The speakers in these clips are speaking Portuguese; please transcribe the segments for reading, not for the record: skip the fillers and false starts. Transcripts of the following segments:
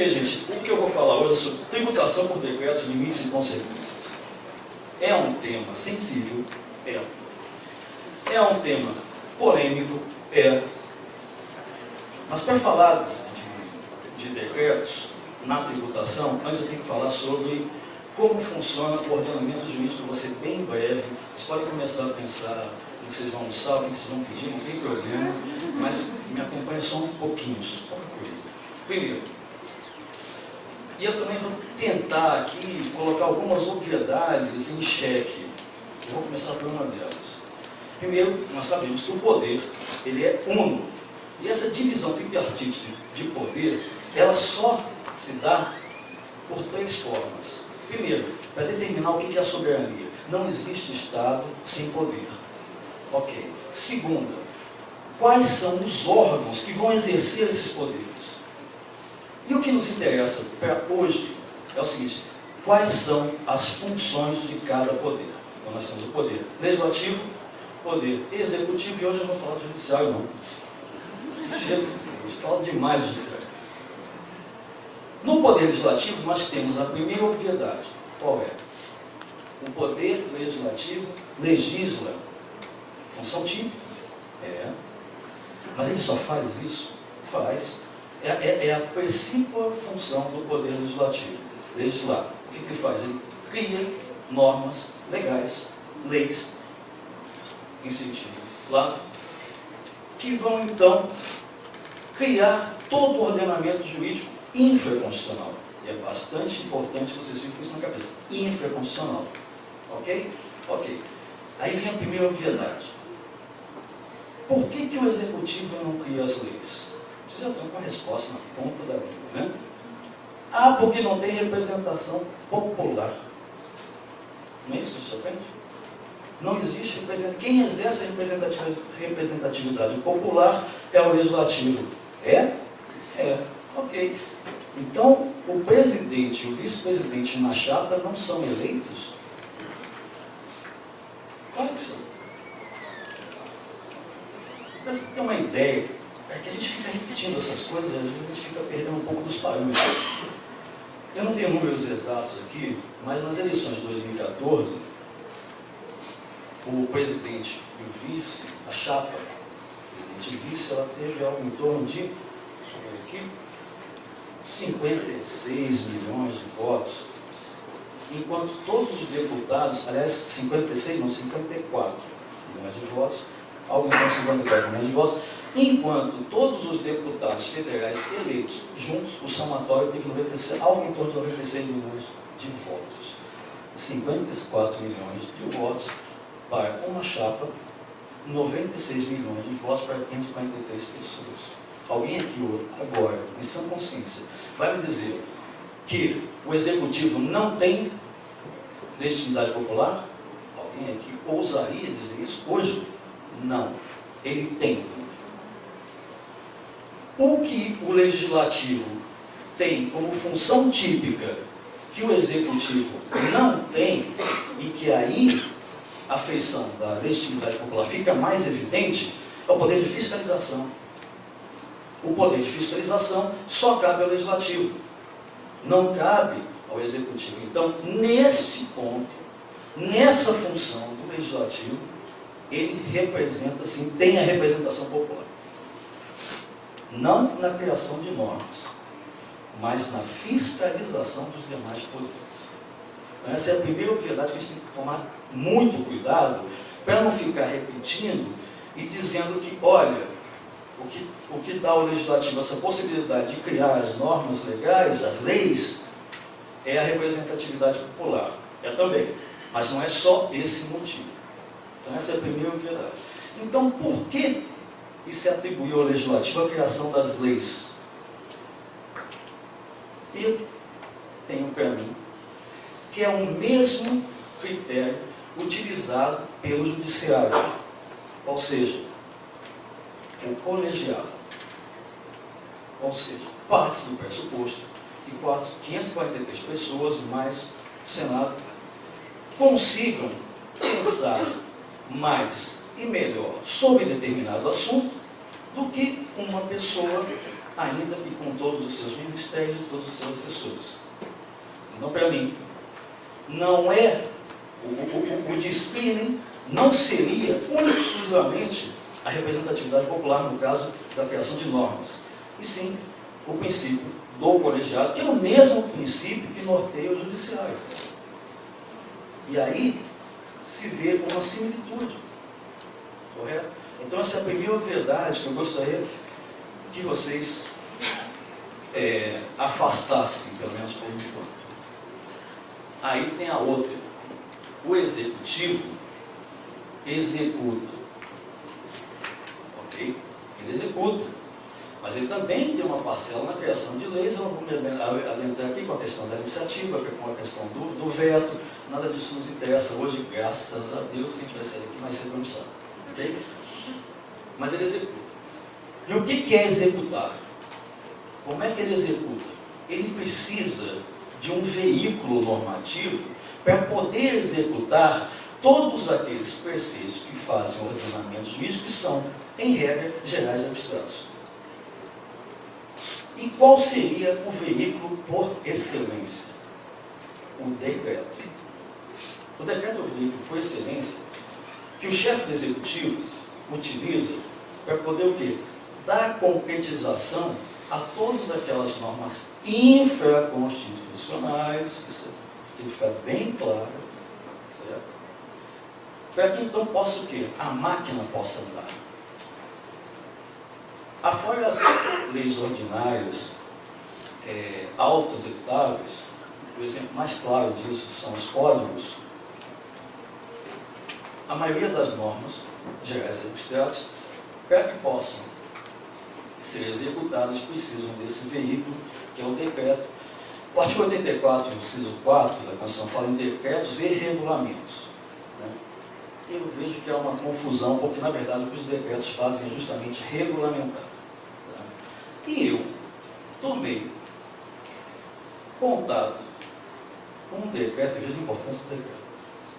porque, gente, o que eu vou falar hoje é sobre tributação por decreto, limites e consequências. É um tema sensível? É. É um tema polêmico? É. Mas para falar de decretos na tributação, antes eu tenho que falar sobre como funciona o ordenamento jurídico. Vou ser bem breve. Vocês podem começar a pensar o que vocês vão almoçar, o que vocês vão pedir, não tem problema, mas me acompanhe só um pouquinho, pouca coisa. Primeiro, e eu também vou tentar aqui colocar algumas obviedades em xeque. Eu vou começar por uma delas. Primeiro, nós sabemos que o poder, ele é uno. E essa divisão tripartite de poder, ela só se dá por três formas. Primeiro, para determinar o que é a soberania. Não existe Estado sem poder. Ok. Segunda, quais são os órgãos que vão exercer esses poderes? E o que nos interessa para hoje é o seguinte: quais são as funções de cada poder? Então nós temos o poder legislativo, poder executivo, e hoje eu não vou falar do judiciário não. Chega, a gente fala demais do judiciário. No poder legislativo nós temos a primeira obviedade. Qual é? O poder legislativo legisla. Função típica. É. Mas ele só faz isso? Faz. É a principal função do poder legislativo. Legislar. O que ele faz? Ele cria normas legais, leis, em sentido lá, que vão então criar todo o ordenamento jurídico infraconstitucional. E é bastante importante que vocês fiquem com isso na cabeça. Infraconstitucional. Ok? Ok. Aí vem a primeira obviedade. Por que o executivo não cria as leis? Vocês já estão com a resposta na ponta da língua, né? Ah, porque não tem representação popular. Não é isso que você aprende? Não existe representação. Quem exerce a representatividade popular é o legislativo. É? É. Ok. Então, o presidente e o vice-presidente na chapa não são eleitos? Claro que são. Para você ter uma ideia, é que a gente fica repetindo essas coisas, às vezes a gente fica perdendo um pouco dos parâmetros. Eu não tenho números exatos aqui, mas nas eleições de 2014, o presidente e o vice, a chapa, presidente e vice, ela teve algo em torno de, deixa eu ver aqui, 56 milhões de votos, enquanto todos os deputados, aliás, 56, não, 54 milhões de votos, algo em torno de 54 milhões de votos, enquanto todos os deputados federais eleitos juntos, o somatório teve algo em torno de 96 milhões de votos. 54 milhões de votos para uma chapa, 96 milhões de votos para 543 pessoas. Alguém aqui agora, em sã consciência, vai me dizer que o executivo não tem legitimidade popular? Alguém aqui ousaria dizer isso? Hoje, não. Ele tem. O que o legislativo tem como função típica que o executivo não tem, e que aí a feição da legitimidade popular fica mais evidente, é o poder de fiscalização. O poder de fiscalização só cabe ao legislativo, não cabe ao executivo. Então, neste ponto, nessa função do legislativo, ele representa, sim, tem a representação popular. Não na criação de normas, mas na fiscalização dos demais poderes. Então, essa é a primeira obviedade que a gente tem que tomar muito cuidado para não ficar repetindo e dizendo que, olha, o que dá ao legislativo essa possibilidade de criar as normas legais, as leis, é a representatividade popular. É também, mas não é só esse motivo. Então, essa é a primeira obviedade. Então, por que se atribuiu ao legislativo a criação das leis? Eu tenho para mim que é o mesmo critério utilizado pelo judiciário, ou seja, o colegiado. Ou seja, parte do pressuposto que 543 pessoas, mais o Senado, consigam pensar mais e melhor sobre determinado assunto do que uma pessoa ainda que com todos os seus ministérios e todos os seus assessores. Então, para mim, não é o disciplina, não seria única e exclusivamente a representatividade popular, no caso da criação de normas, e sim o princípio do colegiado, que é o mesmo princípio que norteia o judiciário. E aí se vê uma similitude, correto? Então essa é a primeira verdade que eu gostaria que vocês afastassem, pelo menos por enquanto. Aí tem a outra. O executivo executa. Ok? Ele executa. Mas ele também tem uma parcela na criação de leis. Eu não vou me adentrar aqui com a questão da iniciativa, com a questão do veto. Nada disso nos interessa hoje, graças a Deus, que a gente vai sair aqui mais cedo não sabe. Ok? Mas ele executa. E o que é executar? Como é que ele executa? Ele precisa de um veículo normativo para poder executar todos aqueles preceitos que fazem o ordenamento jurídico, que são, em regra, gerais e abstratos. E qual seria o veículo por excelência? O decreto. O decreto é o veículo por excelência que o chefe do executivo utiliza para poder o quê? Dar concretização a todas aquelas normas infraconstitucionais, isso tem que ficar bem claro, certo? Para que então possa o quê? A máquina possa andar. Afora as leis ordinárias autoexecutáveis, o exemplo mais claro disso são os códigos. A maioria das normas gerais e abstratas, para que possam ser executadas, precisam desse veículo, que é o decreto. O artigo 84, inciso 4 da Constituição, fala em decretos e regulamentos. Né? Eu vejo que há uma confusão, porque, na verdade, o que os decretos fazem é justamente regulamentar. Tá? E eu tomei contato com um decreto, e vejo a importância do decreto.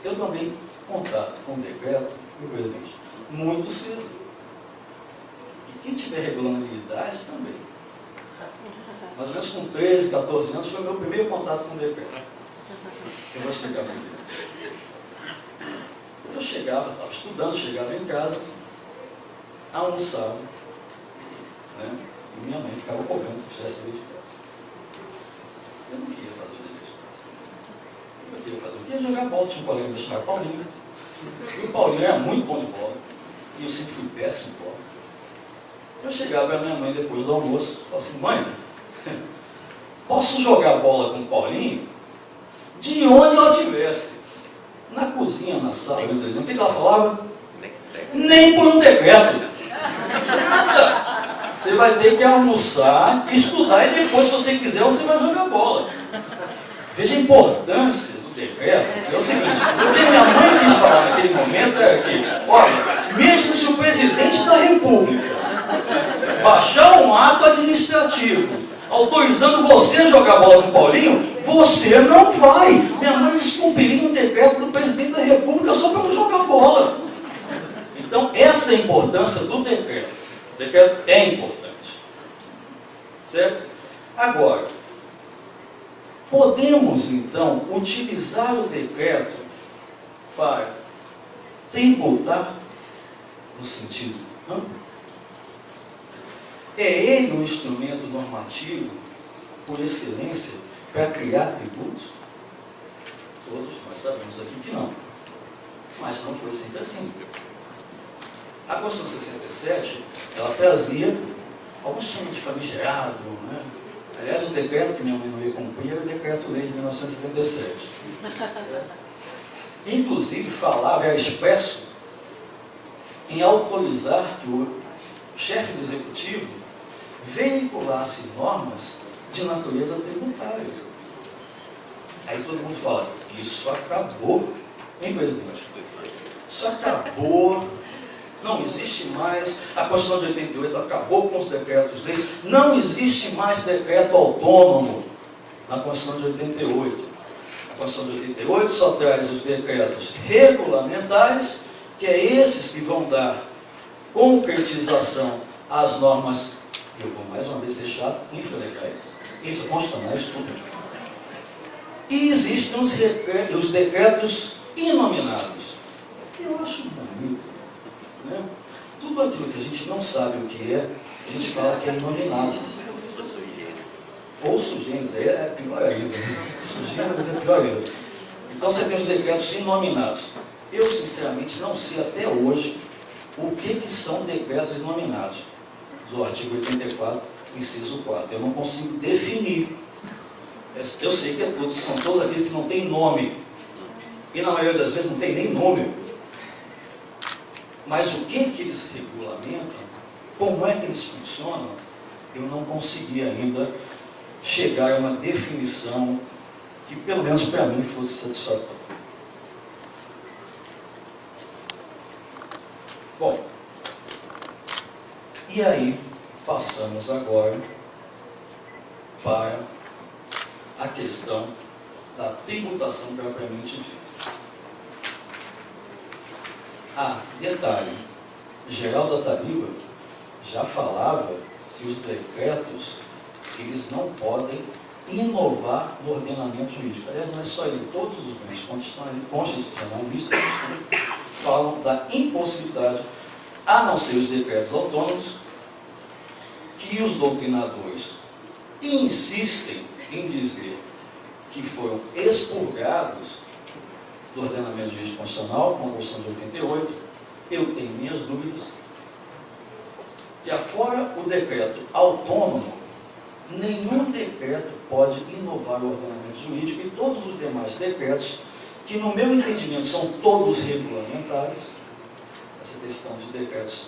Eu tomei contato com o decreto, meu presidente, muito cedo. E quem tiver regularidade também. Mais ou menos com 13, 14 anos, foi o meu primeiro contato com o decreto. Eu vou explicar para você. Eu chegava, estava estudando, chegava em casa, almoçava, né? E minha mãe ficava cobrando que fizesse dever de casa. Eu não queria fazer o dever de casa. Eu queria fazer o quê? Jogar bola. Tinha um colega meu chamado Paulinho. E o Paulinho era muito bom de bola. E eu sempre fui péssimo de bola. Eu chegava para minha mãe depois do almoço e falava assim: mãe, posso jogar bola com o Paulinho de onde ela estivesse? Na cozinha, na sala, o que ela falava? Nem por um decreto. Você vai ter que almoçar, estudar e depois, se você quiser, você vai jogar bola. Veja a importância do decreto. É o seguinte, o que minha mãe quis falar naquele momento era que, olha, mesmo se o presidente da República baixar um ato administrativo autorizando você a jogar bola com o Paulinho, você não vai. Minha mãe descumpriria um decreto do presidente da República só para não jogar bola. Então, essa é a importância do decreto. O decreto é importante. Certo? Agora, podemos, então, utilizar o decreto para tributar no sentido amplo? É ele um instrumento normativo, por excelência, para criar tributos? Todos nós sabemos aqui que não. Mas não foi sempre assim. A Constituição 67, ela trazia alguns chamam de famigerado, né? Aliás, o decreto que minha mãe não ia cumprir era o decreto-lei de 1967. Inclusive, falava, era expresso, em autorizar que o chefe do executivo veiculasse normas de natureza tributária. Aí todo mundo fala, isso acabou, hein, presidente? Isso acabou, não existe mais, a Constituição de 88 acabou com os decretos-leis, não existe mais decreto autônomo na Constituição de 88. A Constituição de 88 só traz os decretos regulamentares, que é esses que vão dar concretização às normas eu vou mais uma vez ser chato, infralegais, infraconstitucionais, tudo. E existem os decretos inominados. Eu acho bonito, né? Tudo aquilo que a gente não sabe o que é, a gente fala que é inominado. Ou sugêneros, é pior ainda. Sugêneros é pior ainda. Então você tem os decretos inominados. Eu, sinceramente, não sei até hoje o que são decretos inominados. Do artigo 84, inciso 4. Eu não consigo definir. Eu sei que são todos aqueles que não têm nome. E na maioria das vezes não tem nem número. Mas o que eles regulamentam, como é que eles funcionam, eu não consegui ainda chegar a uma definição que, pelo menos para mim, fosse satisfatória. Bom, e aí passamos agora para a questão da tributação propriamente dita. Detalhe, Geraldo da Tariba já falava que os decretos, eles não podem inovar no ordenamento jurídico. Aliás, não é só ele, todos os bens constitucionalistas falam da impossibilidade, a não ser os decretos autônomos, que os doutrinadores insistem em dizer que foram expurgados do ordenamento jurídico constitucional, com a Constituição de 88, eu tenho minhas dúvidas, que afora o decreto autônomo, nenhum decreto pode inovar o ordenamento jurídico e todos os demais decretos, que no meu entendimento são todos regulamentares, essa questão de decretos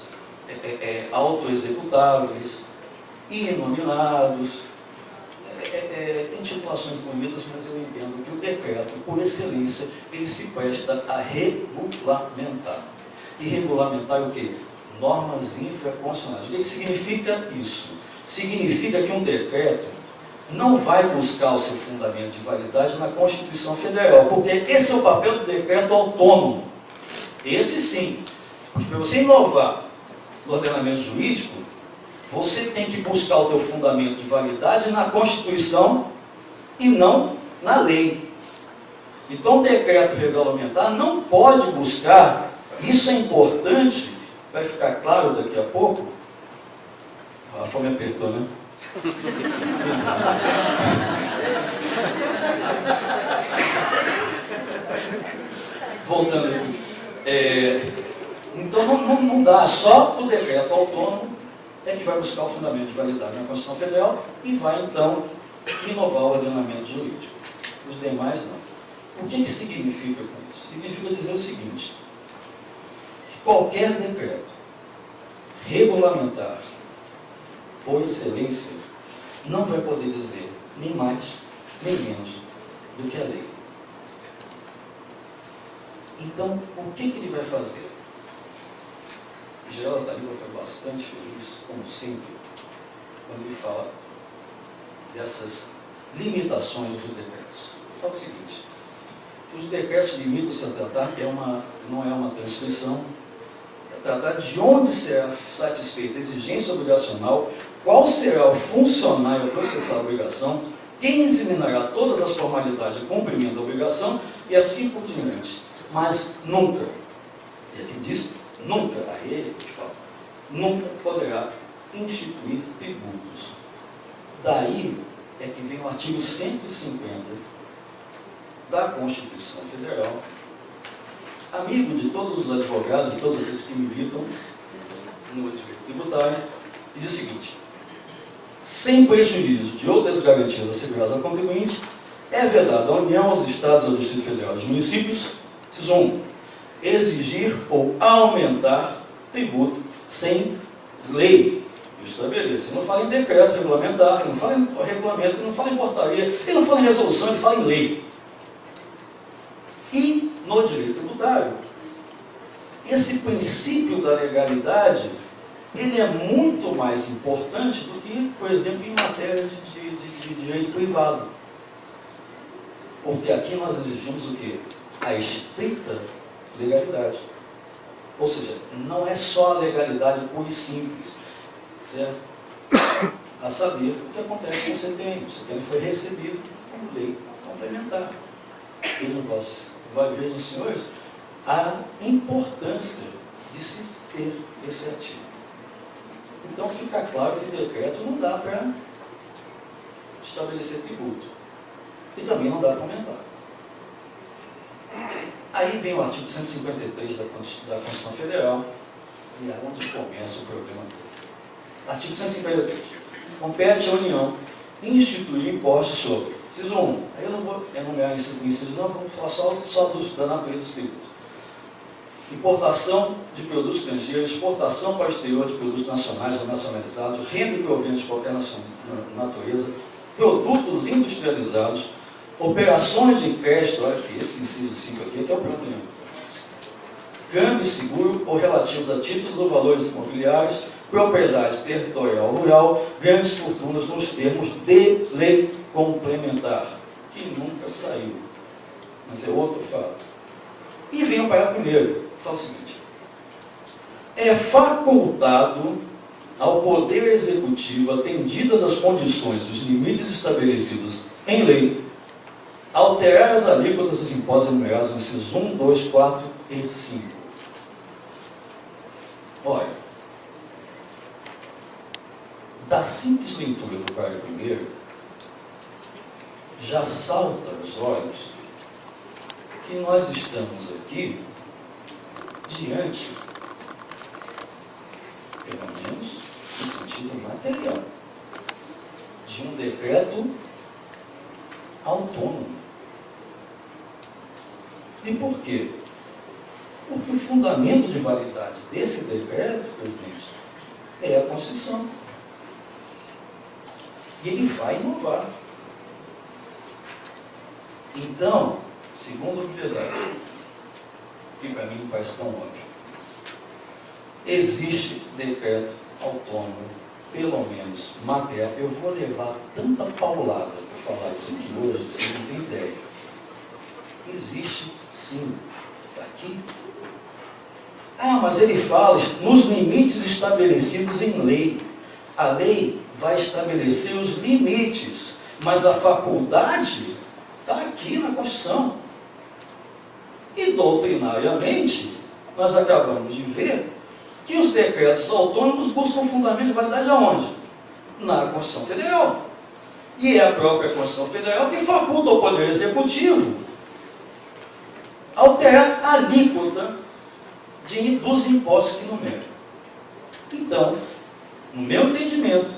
autoexecutáveis, inominados, tem titulações bonitas, mas eu entendo que o decreto, por excelência, ele se presta a regulamentar. E regulamentar é o quê? Normas infraconstitucionais. O que significa isso? Significa que um decreto não vai buscar o seu fundamento de validade na Constituição Federal, porque esse é o papel do decreto autônomo. Esse sim. Porque para você inovar no ordenamento jurídico, você tem que buscar o teu fundamento de validade na Constituição e não na lei. Então, o decreto regulamentar não pode buscar, isso é importante, vai ficar claro daqui a pouco. A fome apertou, né? Voltando aqui. Então, não dá, só o decreto autônomo é que vai buscar o fundamento de validade na Constituição Federal e vai, então, inovar o ordenamento jurídico. Os demais, não. O que significa com isso? Significa dizer o seguinte, que qualquer decreto regulamentar, por excelência, não vai poder dizer nem mais, nem menos do que a lei. Então, o que ele vai fazer? Geraldo da Tariba foi bastante feliz, como sempre, quando ele fala dessas limitações dos decretos. Ele fala o seguinte, os decretos limitam-se a tratar, não é uma transcrição, é tratar de onde será satisfeita a exigência obrigacional, qual será o funcionário a processar a obrigação, quem examinará todas as formalidades de cumprimento da obrigação e assim por diante. Mas nunca, e aqui diz, nunca, a ele que fala, nunca poderá instituir tributos. Daí é que vem o artigo 150 da Constituição Federal, amigo de todos os advogados e todos aqueles que militam no direito tributário, e diz o seguinte, sem prejuízo de outras garantias asseguradas ao contribuinte, é vedado à União, aos Estados, ao Distrito Federal e aos municípios, inciso 1, exigir ou aumentar tributo sem lei estabeleça. Ele não fala em decreto regulamentar, ele não fala em regulamento, ele não fala em portaria, ele não fala em resolução, ele fala em lei. E no direito tributário, esse princípio da legalidade, ele é muito mais importante do que, por exemplo, em matéria de direito privado. Porque aqui nós exigimos o quê? A estrita legalidade. Ou seja, não é só a legalidade pura e simples, certo? a saber o que acontece com o CTN. O CTN foi recebido como lei complementar. Vejam, senhores, a importância de se ter esse artigo. Então fica claro que decreto não dá para estabelecer tributo. E também não dá para aumentar. Aí vem o artigo 153 da Constituição Federal, e é onde começa o problema todo. Artigo 153. Compete à União instituir impostos sobre. Inciso 1. Aí eu não vou enumerar em 5 incisos, não, vamos falar só da natureza dos tributos. Importação de produtos estrangeiros, exportação para o exterior de produtos nacionais ou nacionalizados, renda e proventos de qualquer natureza, produtos industrializados, operações de crédito, olha aqui, esse inciso 5 aqui, que é o problema. Câmbio seguro ou relativos a títulos ou valores imobiliários, propriedade territorial rural, grandes fortunas nos termos de lei complementar, que nunca saiu, mas é outro fato. E vem o parágrafo primeiro, fala o seguinte: é facultado ao Poder Executivo, atendidas as condições, os limites estabelecidos em lei, alterar as alíquotas dos impostos enumerados nos incisos 1, 2, 4 e 5. Olha, da simples leitura do parágrafo primeiro, já salta aos olhos que nós estamos aqui diante, pelo menos no sentido material, de um decreto autônomo. E por quê? Porque o fundamento de validade desse decreto, presidente, é a Constituição. E ele vai inovar. Então, segundo a obviedade, que para mim parece tão óbvio, existe decreto autônomo, pelo menos material. Eu vou levar tanta paulada para falar isso aqui hoje, que você não tem ideia. Existe sim, está aqui. Ah, mas ele fala nos limites estabelecidos em lei. A lei vai estabelecer os limites, mas a faculdade está aqui na Constituição. E doutrinariamente, nós acabamos de ver que os decretos autônomos buscam fundamento de validade aonde? Na Constituição Federal. E é a própria Constituição Federal que faculta ao Poder Executivo alterar a alíquota dos impostos que numeram. Então, no meu entendimento,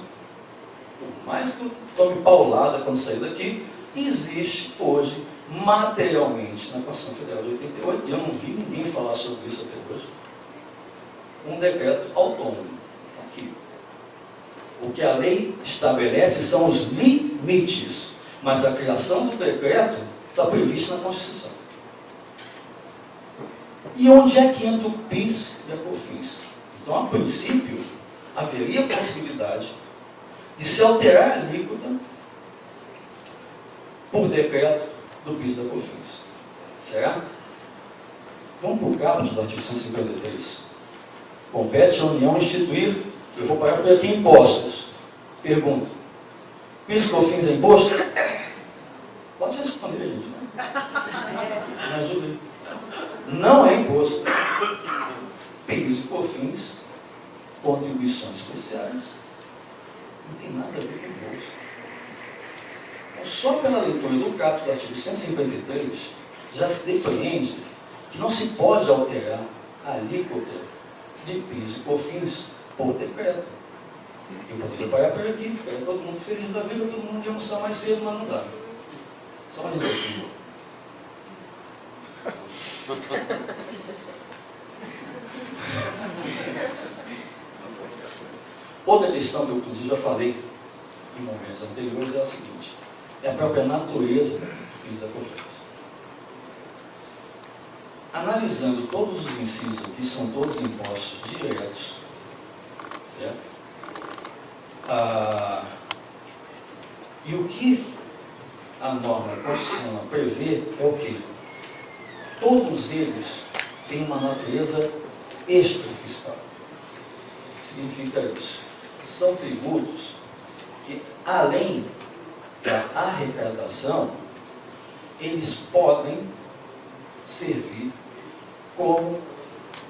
por mais que eu tome paulada quando sair daqui, existe hoje, materialmente, na Constituição Federal de 88, e eu não vi ninguém falar sobre isso até hoje, um decreto autônomo. Aqui. O que a lei estabelece são os limites, mas a criação do decreto está prevista na Constituição. E onde é que entra o PIS e a COFINS? Então, a princípio, haveria a possibilidade de se alterar a alíquota por decreto do PIS e da COFINS. Certo? Vamos para o caput do artigo 153. Compete à União instituir, eu vou parar por aqui, impostos. Pergunta: PIS e COFINS é imposto? Pode responder, gente. Me ajuda aí. Não é imposto. PIS e COFINS, contribuições especiais, não tem nada a ver com imposto. Então, só pela leitura do caput do artigo 153, já se depreende que não se pode alterar a alíquota de PIS e COFINS por decreto. Eu poderia parar por aqui, ficaria todo mundo feliz da vida, todo mundo ia almoçar mais cedo, mas não dá. Só mais um pouquinho. Outra questão que eu, inclusive, já falei em momentos anteriores é a seguinte: é a própria natureza do PIS da COFINS. Analisando todos os incisos aqui, são todos impostos diretos, certo? E o que a norma constitucional prevê é o quê? Todos eles têm uma natureza extrafiscal. Significa isso. são tributos que, além da arrecadação, eles podem servir como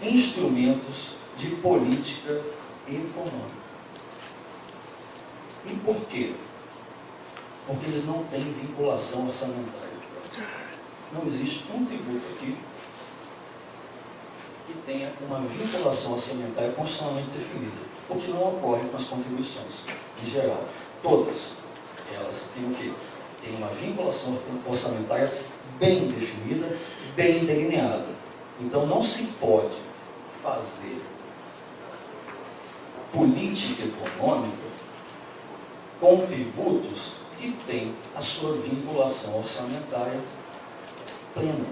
instrumentos de política econômica. E por quê? Porque eles não têm vinculação orçamentária. Não existe um tributo aqui que tenha uma vinculação orçamentária constitucionalmente definida, o que não ocorre com as contribuições, em geral. Todas elas têm o quê? Tem uma vinculação orçamentária bem definida, bem delineada. Então não se pode fazer política econômica com tributos que têm a sua vinculação orçamentária plena.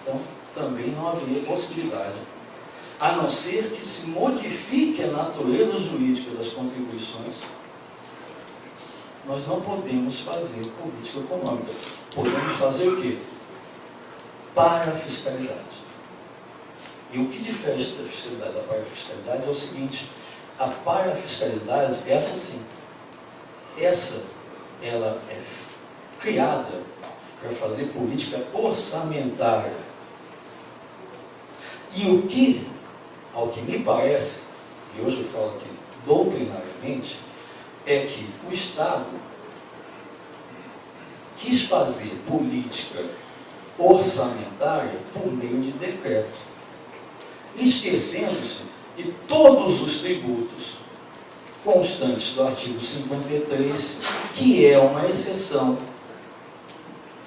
Então, também não haveria possibilidade, a não ser que se modifique a natureza jurídica das contribuições, nós não podemos fazer política econômica. Podemos fazer o quê? Para a fiscalidade. E o que difere da fiscalidade da parafiscalidade é o seguinte: a parafiscalidade, essa sim, ela é criada para fazer política orçamentária. E o que, ao que me parece, e hoje eu falo aqui doutrinariamente, é que o Estado quis fazer política orçamentária por meio de decreto, esquecendo-se de todos os tributos constantes do artigo 53, que é uma exceção.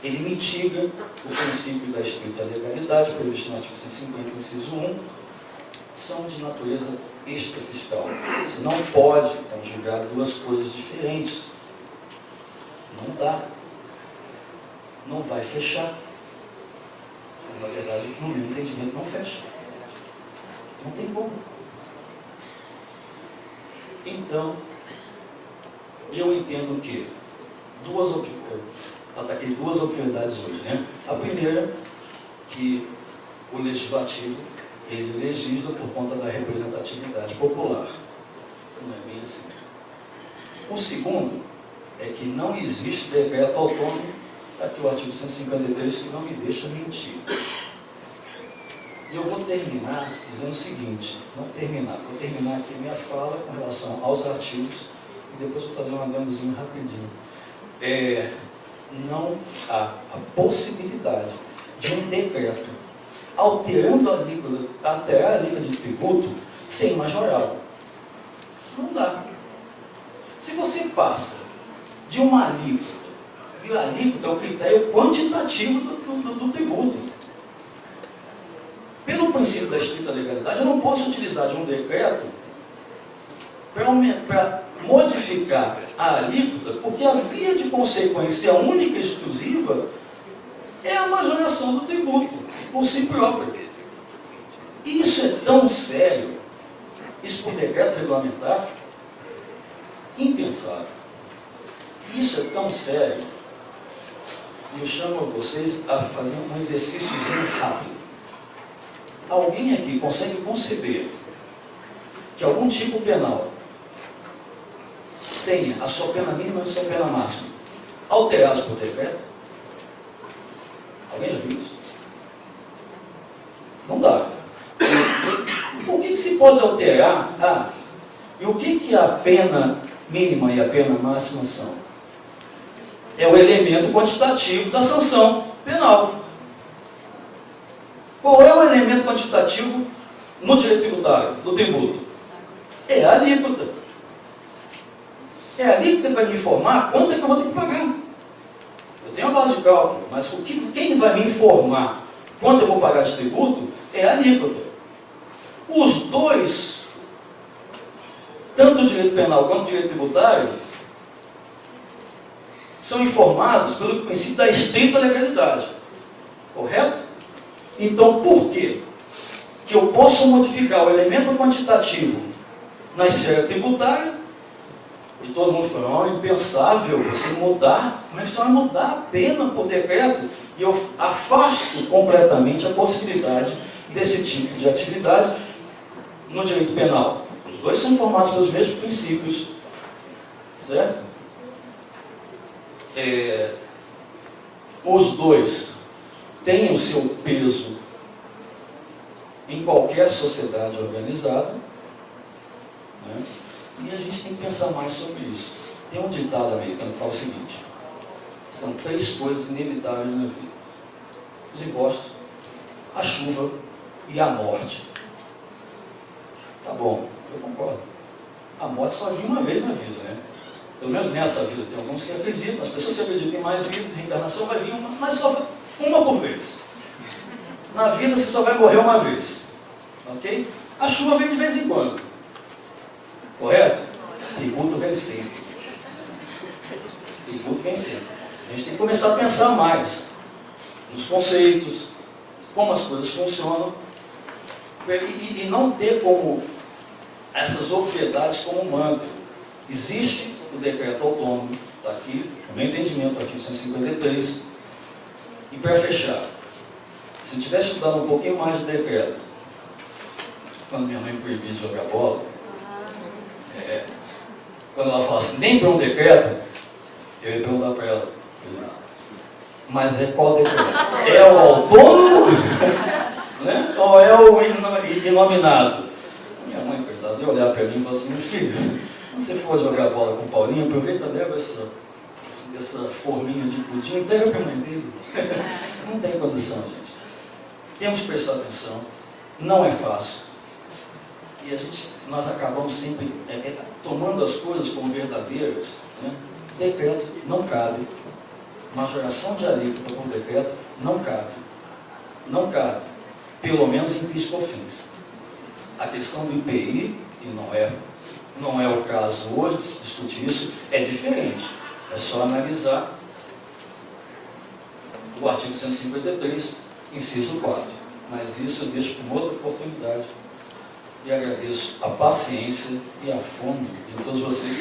Ele mitiga o princípio da estrita legalidade, previsto no artigo 150, inciso 1, são de natureza extrafiscal. Você não pode conjugar duas coisas diferentes. Não dá. Não vai fechar. Na verdade, no meu entendimento, não fecha. Não tem como. Então, eu entendo que ataquei duas obviedades hoje, né? A primeira, que o legislativo, ele legisla por conta da representatividade popular. Não é bem assim. O segundo é que não existe decreto autônomo, aqui o artigo 153, que não me deixa mentir. E eu vou terminar dizendo o seguinte, vou terminar aqui minha fala com relação aos artigos, e depois vou fazer um adendozinho rapidinho. Não há a possibilidade de um decreto alterando a alíquota de tributo sem majoral. Não dá. Se você passa de uma alíquota, e a alíquota é o critério quantitativo do tributo. Pelo princípio da estrita legalidade, eu não posso utilizar de um decreto para modificar a alíquota, porque a via de consequência única e exclusiva é a majoração do tributo, por si próprio. Isso é tão sério, isso por decreto regulamentar, impensável. Isso é tão sério, e eu chamo vocês a fazer um exercício rápido. Alguém aqui consegue conceber que algum tipo penal tenha a sua pena mínima e a sua pena máxima alterados por decreto? Alguém já viu isso? Não dá. O que se pode alterar? E o que a pena mínima e a pena máxima são? É o elemento quantitativo da sanção penal. Qual é o elemento quantitativo no direito tributário, do tributo? É a alíquota. É a alíquota que vai me informar quanto é que eu vou ter que pagar. Eu tenho a base de cálculo, mas quem vai me informar quanto eu vou pagar de tributo é a alíquota. Os dois, tanto o direito penal quanto o direito tributário, são informados pelo princípio da estrita legalidade. Correto? Então, por quê? Que eu posso modificar o elemento quantitativo na esfera tributária, e todo mundo falou, não, é impensável você mudar, como é que você vai mudar a pena por decreto? E eu afasto completamente a possibilidade desse tipo de atividade no direito penal. Os dois são formados pelos mesmos princípios, certo? Os dois têm o seu peso em qualquer sociedade organizada, né? E a gente tem que pensar mais sobre isso. Tem um ditado americano que fala o seguinte: são três coisas inevitáveis na vida: os impostos, a chuva e a morte. Tá bom, eu concordo. A morte só vem uma vez na vida, né? Pelo menos nessa vida. Tem alguns que acreditam, as pessoas que acreditam em mais vidas, reencarnação vai vir uma, mas só uma por vez. Na vida você só vai morrer uma vez. Ok? A chuva vem de vez em quando. Correto? Tributo vem sempre. Tributo vem sempre. A gente tem que começar a pensar mais nos conceitos, como as coisas funcionam, e não ter como essas obviedades como mantra. Existe o decreto autônomo, está aqui, no meu entendimento, artigo 153. E para fechar, se eu tivesse estudado um pouquinho mais de decreto, quando minha mãe proibia de jogar bola, quando ela fala assim, nem para um decreto, eu ia perguntar para ela, mas é qual decreto? É o autônomo? Né? Ou é o inominado? Minha mãe, coitada, ia olhar para mim e falar assim: meu filho, se você for jogar bola com o Paulinho, aproveita, leva essa forminha de pudim e pega para a mãe dele. Não tem condição, gente. Temos que prestar atenção, não é fácil. E nós acabamos sempre tomando as coisas como verdadeiras, né? Decreto não cabe. Majoração de alíquota por decreto não cabe. Não cabe. Pelo menos em PIS/COFINS. A questão do IPI, e não é o caso hoje de se discutir isso, é diferente. É só analisar o artigo 153, inciso 4. Mas isso eu deixo para uma outra oportunidade. E agradeço a paciência e a fome de todos vocês.